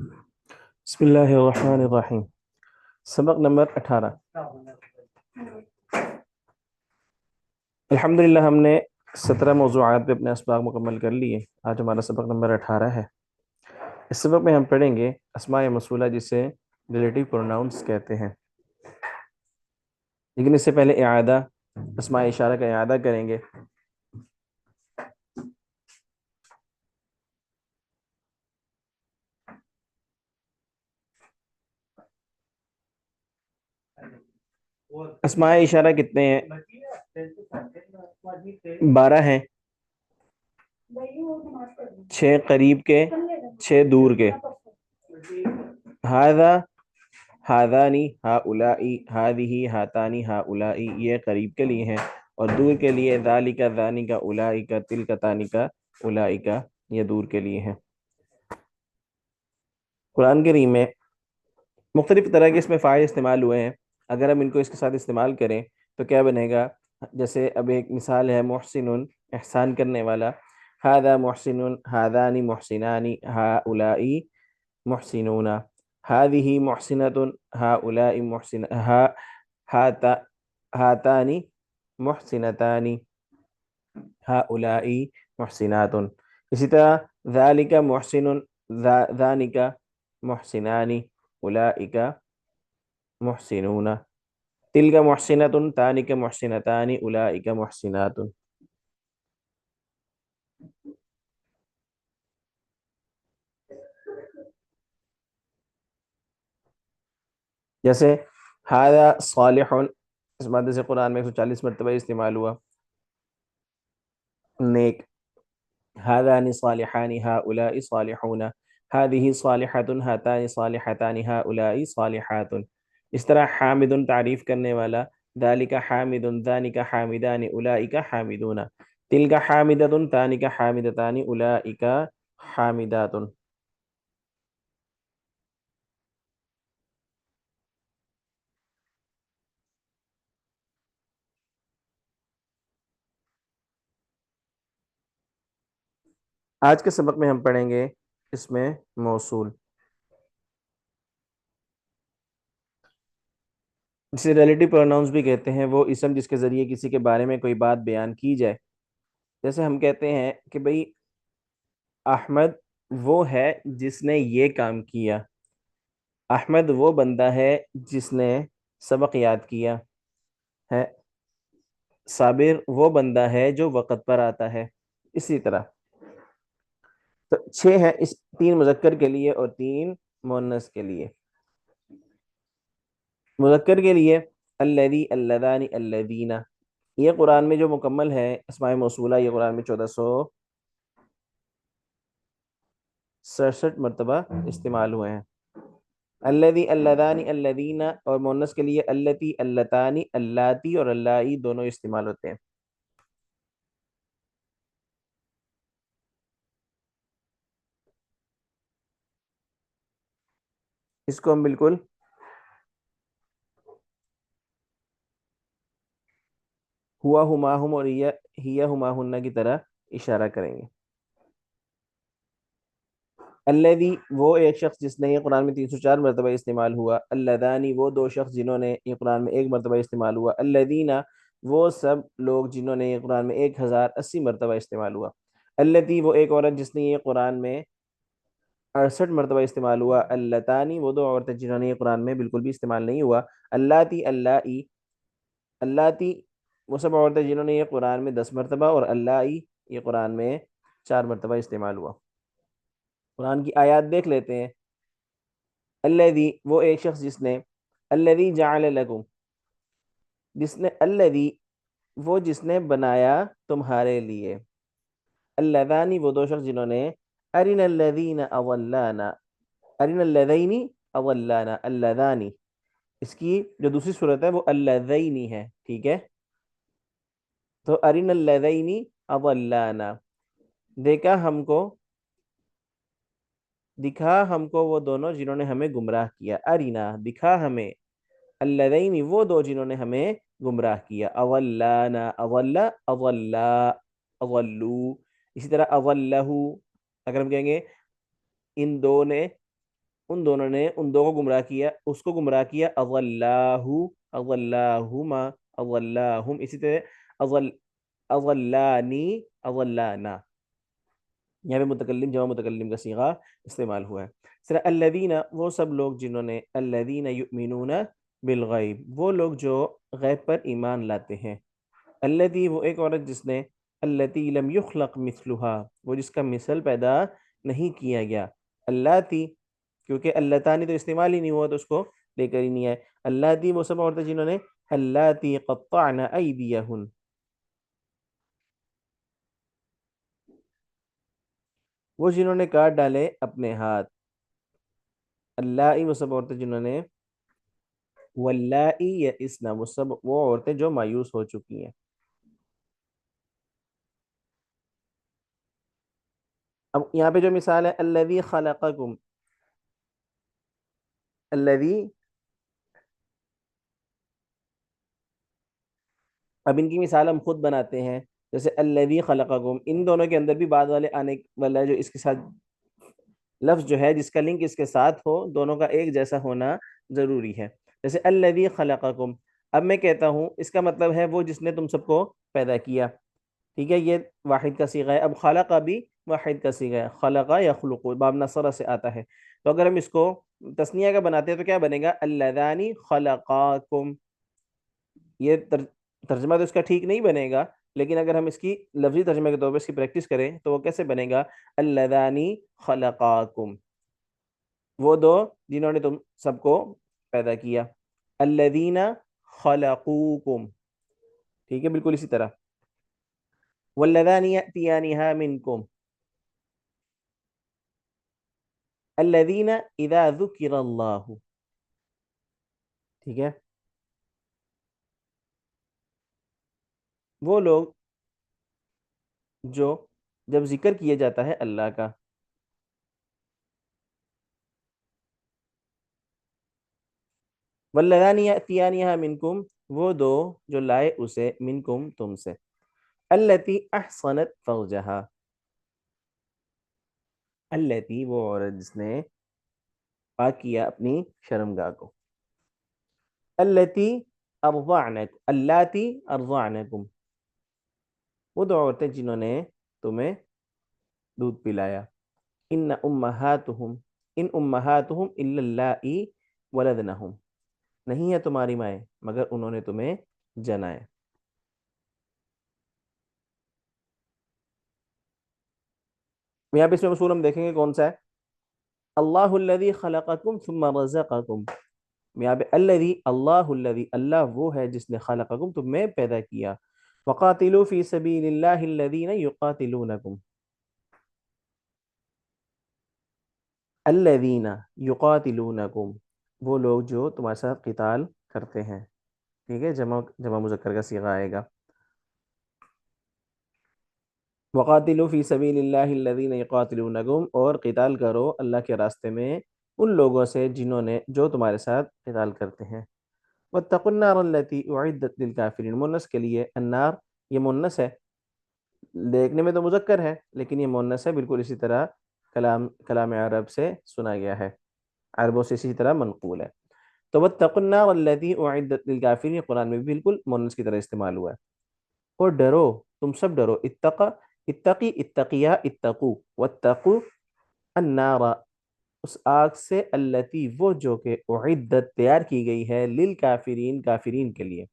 بسم اللہ الرحمن الرحیم۔ سبق نمبر 18۔ الحمدللہ ہم نے 17 موضوعات پہ اپنے اسباق مکمل کر لیے۔ آج ہمارا سبق نمبر 18 ہے۔ اس سبق میں ہم پڑھیں گے اسماء موصولہ، جسے ریلیٹیو پروناؤنس کہتے ہیں، لیکن اس سے پہلے اعادہ اسماء اشارہ کا اعادہ کریں گے۔ اسماء اشارہ کتنے ہیں؟ 12 ہیں، 6 قریب کے، 6 دور کے۔ ہذا، ہذانی، ہؤلائی، ہذہ، ہاتانی، ہؤلائی، یہ قریب کے لیے ہیں، اور دور کے لیے ذالک، ذانک، اولئک، تلک، تانک، اولئک، یہ دور کے لیے ہیں۔ قرآن کریم میں مختلف طرح کے اس میں فاعل استعمال ہوئے ہیں۔ اگر ہم ان کو اس کے ساتھ استعمال کریں تو کیا بنے گا؟ جیسے اب ایک مثال ہے محسن، احسان کرنے والا۔ ھذا محسن، ھذان محسنان، ھؤلائی محسنون، ھذہ محسنۃ، ھؤلائی محسن، ھاتان محسنتان، ھؤلائی محسنات۔ اسی طرح ذالک محسن، ذانک محسنان، اولئک محسنون، تلک محسنۃ، تانک محسنتان، اولئک محسنات۔ جیسے ھذا صالح، اس مادے سے قرآن میں 140 مرتبہ استعمال ہوا، نیک۔ ھذان صالحان، ھؤلاء صالحون، ھذہ صالحۃ، ھاتان صالحتان، ھؤلاء صالحات۔ اس طرح حامد، تعریف کرنے والا۔ ذالک حامد، ذانک حامدان، اولئک حامدون، تلک حامدۃ، تانک حامدتان، اولئک حامدات۔ آج کے سبق میں ہم پڑھیں گے اس میں موصول، جسے ریلیٹیو پروناؤنس بھی کہتے ہیں، وہ اسم جس کے ذریعے کسی کے بارے میں کوئی بات بیان کی جائے۔ جیسے ہم کہتے ہیں کہ بھئی احمد وہ ہے جس نے یہ کام کیا، احمد وہ بندہ ہے جس نے سبق یاد کیا ہے، صابر وہ بندہ ہے جو وقت پر آتا ہے۔ اسی طرح تو 6 ہیں، اس 3 مذکر کے لیے اور 3 مؤنث کے لیے۔ مذکر کے لیے الذی، اللذان، الذین، یہ قرآن میں جو مکمل ہے اسماء موصولہ، یہ قرآن میں 1467 مرتبہ استعمال ہوئے ہیں۔ الذی، اللذان، الذین، اور مؤنث کے لیے اللتی، اللتانی، اللاتی اور اللائی دونوں استعمال ہوتے ہیں۔ اس کو ہم بالکل ہوا، ہما ہم اور ہیا ہما ہن کی طرح اشارہ کریں گے۔ الذی، وہ ایک شخص جس نے، یہ قرآن میں 304 مرتبہ استعمال ہوا۔ اللذانی، وہ 2 شخص جنہوں نے، یہ قرآن میں 1 مرتبہ استعمال ہوا۔ الذین، وہ سب لوگ جنہوں نے، یہ قرآن میں 1080 مرتبہ استعمال ہوا۔ التی، وہ ایک عورت جس نے، یہ قرآن میں 68 مرتبہ استعمال ہوا۔ اللتانی، وہ 2 عورتیں جنہوں نے، یہ قرآن میں بالکل بھی استعمال نہیں ہوا۔ اللاتی، اللائی، اللاتی، وہ سب عورتیں جنہوں نے، یہ قرآن میں 10 مرتبہ، اور اللائی، یہ قرآن میں 4 مرتبہ استعمال ہوا۔ قرآن کی آیات دیکھ لیتے ہیں۔ الذی، وہ ایک شخص جس نے، الذی جعل لکم، جس نے، الذی، وہ جس نے بنایا تمہارے لیے۔ اللذانی، وہ 2 شخص جنہوں نے، ارنا الذین اضلانا، ارنا الذین اضلانا، اللذانی، اس کی جو دوسری صورت ہے وہ اللذینی ہے، ٹھیک ہے؟ تو ارنا الذین اضلانا، دیکھا ہم کو، دکھا ہم کو وہ دونوں جنہوں نے ہمیں گمراہ کیا۔ ارینا، دکھا ہمیں، الذین، وہ 2 جنہوں نے ہمیں گمراہ کیا۔ اضلانا، اضل، اضلا، اضلوا۔ اسی طرح اضلہ، اگر ہم کہیں گے ان 2 نے ان دونوں نے ان دو کو گمراہ کیا، اس کو گمراہ کیا، اضلاہو، اضلاہما، اضلاہم، اسی طرح اضلانی، اضلانا، یہاں پہ متکلم جمع متکلم کا صیغہ استعمال ہوا ہے۔ سر الذین، وہ سب لوگ جنہوں نے، الذین یؤمنون بالغیب، وہ لوگ جو غیب پر ایمان لاتے ہیں، الذی، وہ ایک عورت جس نے، التی لم یخلق مثلها، وہ جس کا مثل پیدا نہیں کیا گیا، اللہ تی، کیونکہ اللہ تانی تو استعمال ہی نہیں ہوا تو اس کو لے کر ہی نہیں آئے، اللہ تی، وہ سب عورتیں جنہوں نے، اللہ تی قطعن ایدیہن، وہ جنہوں نے کاٹ ڈالے اپنے ہاتھ، اللہ، وہ سب عورتیں جنہوں نے، واللائی یئسن، وہ سب وہ عورتیں جو مایوس ہو چکی ہیں۔ اب یہاں پہ جو مثال ہے الذی خلقکم، الذی، اب ان کی مثال ہم خود بناتے ہیں، جیسے الذی خلقکم، ان دونوں کے اندر بھی بعد والے آنے والا ہے جو اس کے ساتھ لفظ جو ہے جس کا لنک اس کے ساتھ ہو، دونوں کا ایک جیسا ہونا ضروری ہے۔ جیسے الذی خلقکم، اب میں کہتا ہوں اس کا مطلب ہے وہ جس نے تم سب کو پیدا کیا، ٹھیک ہے، یہ واحد کا صیغہ ہے۔ اب خلق بھی واحد کا صیغہ ہے، خلق یخلق، باب نصر سے آتا ہے، تو اگر ہم اس کو تثنیہ کا بناتے ہیں تو کیا بنے گا، اللذانی خلقاکم، یہ ترجمہ تو اس کا ٹھیک نہیں بنے گا، لیکن اگر ہم اس کی لفظی ترجمے کے طور پہ اس کی پریکٹس کریں تو وہ کیسے بنے گا، اللذانی خلقاکم، وہ دو جنہوں نے تم سب کو پیدا کیا، الذین خلقوکم، ٹھیک ہے، بالکل اسی طرح، واللذان یأتیانها منکم، الذین اذا ذکر اللہ، ٹھیک ہے، وہ لوگ جو جب ذکر کیا جاتا ہے اللہ کا، واللذان یأتیانها منکم، وہ دو جو لائے اسے، منکم، تم سے، التی احصنت فرجہا، التی، وہ عورت جس نے پاک کیا اپنی شرمگاہ کو، التی ارضعنک، اللاتی ارضعنکم، وہ دو عورتیں جنہوں نے تمہیں دودھ پلایا، ان امہاتہم، ان امہاتہم الا اللائی ولدنہم، نہیں ہے تمہاری مائیں مگر انہوں نے تمہیں جنا ہے۔ یہاں پہ اس میں مصول ہم دیکھیں گے کون سا ہے، اللہ الذی خلقکم ثم رزقکم، یہاں پہ الذی، اللہ الذی، اللہ وہ ہے جس نے خلقکم، تمہیں پیدا کیا، وقاتلوا فی سبیل اللہ الذین یقاتلونکم، الذین یقاتلونکم، وہ لوگ جو تمہارے ساتھ قتال کرتے ہیں، ٹھیک ہے، جمع جمع مذکر کا صیغہ آئے گا، وقاتلوا فی سبیل اللہ الذین یقاتلونکم، اور قتال کرو اللہ کے راستے میں ان لوگوں سے جنہوں نے، جو تمہارے ساتھ قتال کرتے ہیں، واتقوا النار التي اعدت للکافرین، مونس کے لیے النار، یہ مونس ہے، دیکھنے میں تو مذکر ہے لیکن یہ مونس ہے، بالکل اسی طرح کلام عرب سے سنا گیا ہے، عربوں سے اسی طرح منقول ہے، تو واتقوا النار التي اعدت للکافرین قرآن میں بھی بالکل مونس کی طرح استعمال ہوا ہے، اور ڈرو، تم سب ڈرو، اتقا، اتقی، اتقیا، اتقو، واتقوا النار، اس آگ سے، التی، وہ جو کہ اعدت، تیار کی گئی ہے، للکافرین، کافرین کے لیے،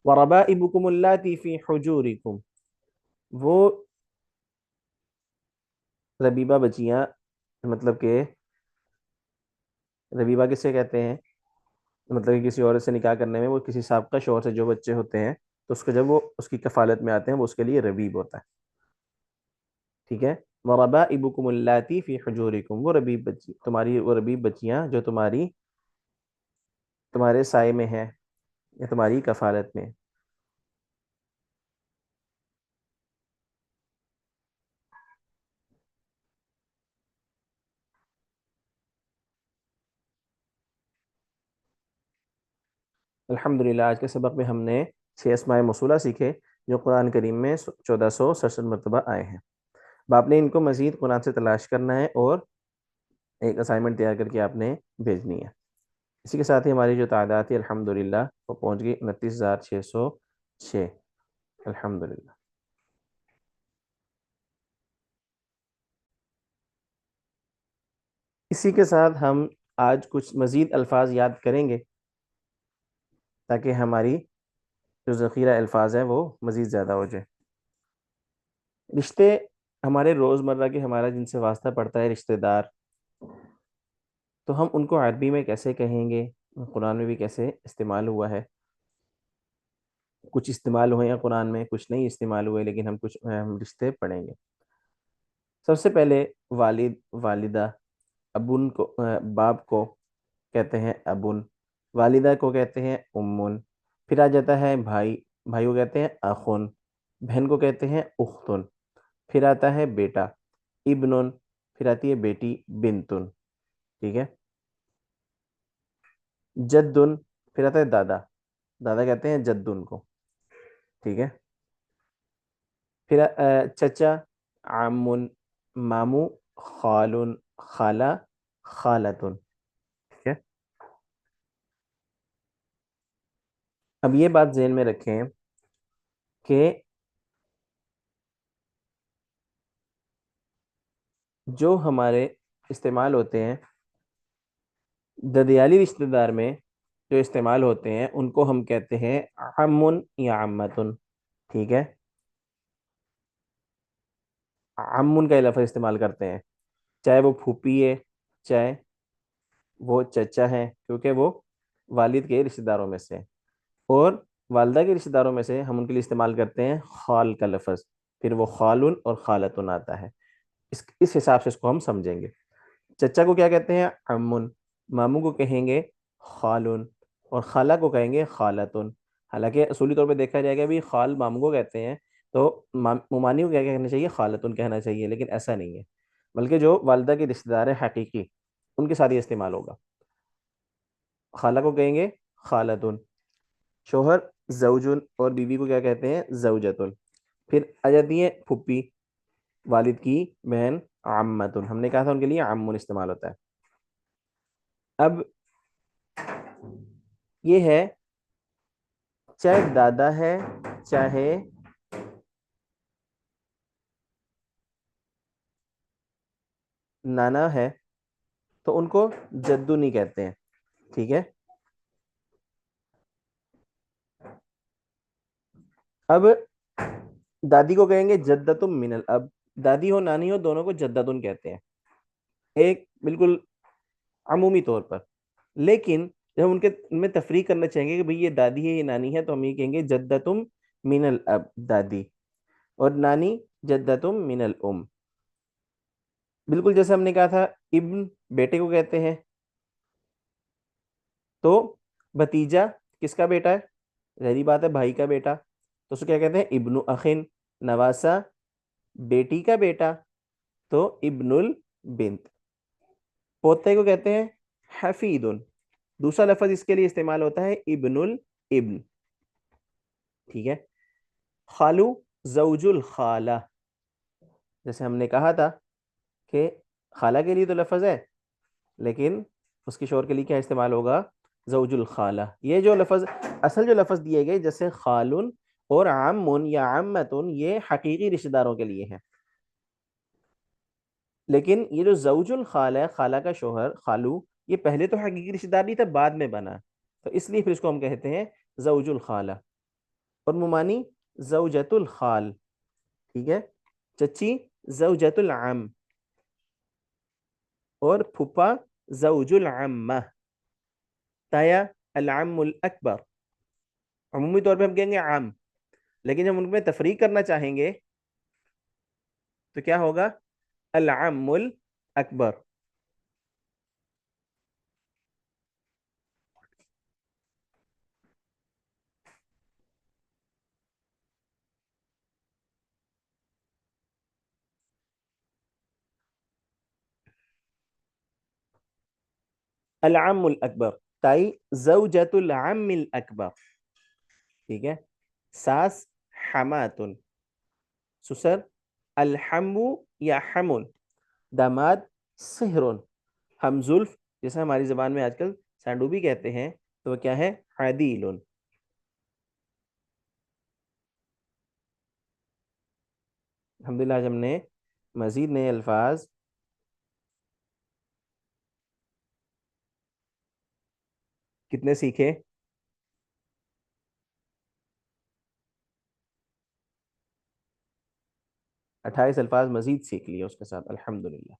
وربائبکم اللاتی فی حجورکم، وہ ربیبہ بچیاں، مطلب کہ ربیبہ کسے کہتے ہیں، مطلب کہ کسی عورت سے نکاح کرنے میں وہ کسی سابقہ شوہر سے جو بچے ہوتے ہیں تو اس کو جب وہ اس کی کفالت میں آتے ہیں وہ اس کے لیے ربیب ہوتا ہے، ٹھیک ہے، وربائبکم اللاتی فی حجورکم، وہ ربیب بچی، تمہاری وہ ربیب بچیاں جو تمہارے سائے میں ہیں یا تمہاری کفالت میں۔ الحمدللہ، آج کے سبق میں ہم نے 6 اسماء موصولہ سیکھے جو قرآن کریم میں 1467 مرتبہ آئے ہیں۔ اب آپ نے ان کو مزید قرآن سے تلاش کرنا ہے اور ایک اسائنمنٹ تیار کر کے آپ نے بھیجنی ہے۔ اسی کے ساتھ ہی ہماری جو تعداد تھی الحمدللہ وہ پہنچ گئی 29,606 الحمدللہ۔ اسی کے ساتھ ہم آج کچھ مزید الفاظ یاد کریں گے تاکہ ہماری جو ذخیرہ الفاظ ہے وہ مزید زیادہ ہو جائے۔ رشتے ہمارے روزمرہ کے، ہمارا جن سے واسطہ پڑتا ہے رشتہ دار، تو ہم ان کو عربی میں کیسے کہیں گے، قرآن میں بھی کیسے استعمال ہوا ہے؟ کچھ استعمال ہوئے ہیں قرآن میں، کچھ نہیں استعمال ہوئے، لیکن ہم رشتے پڑھیں گے۔ سب سے پہلے والد، والدہ، ابن کو باپ کو کہتے ہیں ابن، والدہ کو کہتے ہیں امن، پھر آ جاتا ہے بھائی، بھائی کو کہتے ہیں اخن، بہن کو کہتے ہیں اختن، پھر آتا ہے بیٹا ابن، پھر آتی ہے بیٹی بنتن، ٹھیک ہے۔ جدن، پھر آتا ہے دادا، دادا کہتے ہیں جدن کو، ٹھیک ہے۔ پھر چچا عمن، مامو خالن، خالہ خالتن، ٹھیک ہے۔ اب یہ بات ذہن میں رکھیں کہ جو ہمارے استعمال ہوتے ہیں ددیالی رشتہ دار میں، جو استعمال ہوتے ہیں ان کو ہم کہتے ہیں عمن یا عمتن، ٹھیک ہے۔ عمن کا یہ لفظ استعمال کرتے ہیں، چاہے وہ پھوپھی ہے، چاہے وہ چچا ہے، کیونکہ وہ والد کے رشتہ داروں میں سے ہیں۔ اور والدہ کے رشتہ داروں میں سے ہم ان کے لیے استعمال کرتے ہیں خال کا لفظ، پھر وہ خالن اور خالتن آتا ہے، اس حساب سے اس کو ہم سمجھیں گے۔ چچا کو کیا کہتے ہیں عمن، ماموں کو کہیں گے خالن، اور خالہ کو کہیں گے خالتن۔ حالانکہ اصولی طور پہ دیکھا جائے گا بھی خال ماموں کو کہتے ہیں، تو ممانی کو کیا کہنا چاہیے، خالتن کہنا چاہیے، لیکن ایسا نہیں ہے، بلکہ جو والدہ کے رشتہ دار ہیں حقیقی ان کے ساتھ یہ استعمال ہوگا۔ خالہ کو کہیں گے خالتن، شوہر زوجن، اور بیوی کو کیا کہتے ہیں زوجتن۔ پھر آ جاتی ہے پھپھی، والد کی بہن عمتن، ہم نے کہا تھا ان کے لیے عمن استعمال ہوتا ہے۔ اب یہ ہے چاہے دادا ہے، چاہے نانا ہے، تو ان کو جدو نہیں کہتے ہیں، ٹھیک ہے۔ اب دادی کو کہیں گے جدتم من الاب، دادی ہو نانی ہو دونوں کو جدتن کہتے ہیں، ایک بالکل عمومی طور پر۔ لیکن جب ہم ان میں تفریق کرنا چاہیں گے کہ بھئی یہ دادی ہے یہ نانی ہے، تو ہم یہ کہیں گے جدتم من الاب دادی، اور نانی جدتم من الام، بالکل جیسے ہم نے کہا تھا ابن بیٹے کو کہتے ہیں، تو بھتیجا کس کا بیٹا ہے، ظاہری بات ہے بھائی کا بیٹا، تو اس کو کیا کہتے ہیں ابن اخن، نواسا بیٹی کا بیٹا تو ابن البنت، پوتے کو کہتے ہیں حفیدن، دوسرا لفظ اس کے لیے استعمال ہوتا ہے ابن الابن، ٹھیک ہے۔ خالو زوج الخالہ، جیسے ہم نے کہا تھا کہ خالہ کے لیے تو لفظ ہے، لیکن اس کے شوہر کے لیے کیا استعمال ہوگا، زوج الخالہ۔ یہ جو لفظ، اصل جو لفظ دیے گئے جیسے خالن اور عمن یا عمتن، یہ حقیقی رشتہ داروں کے لیے ہیں، لیکن یہ جو زوج الخال ہے، خالہ کا شوہر خالو، یہ پہلے تو حقیقی رشتہ دار نہیں تھا، بعد میں بنا، تو اس لیے پھر اس کو ہم کہتے ہیں زوج الخالہ۔ اور ممانی زوجت الخال، ٹھیک ہے، چچی زوجت العم، اور پھپھا زوج العمہ، تایا العم الاکبر، عمومی طور پہ ہم کہیں گے عام، لیکن جب ان میں تفریق کرنا چاہیں گے تو کیا ہوگا العم الاکبر۔ العم الاکبر، تائی زوجت العم الاکبر، ٹھیک ہے۔ ساس حماتن، سسر الحمو یا حمن، داماد صہرن، ہم زلف، جیسے ہماری زبان میں آج کل سینڈوبی کہتے ہیں، تو وہ کیا ہے؟ عدیل. الحمد للہ آج ہم نے مزید نئے الفاظ کتنے سیکھے؟ 28 الفاظ مزید سیکھ لیے اس کے ساتھ، الحمد للہ.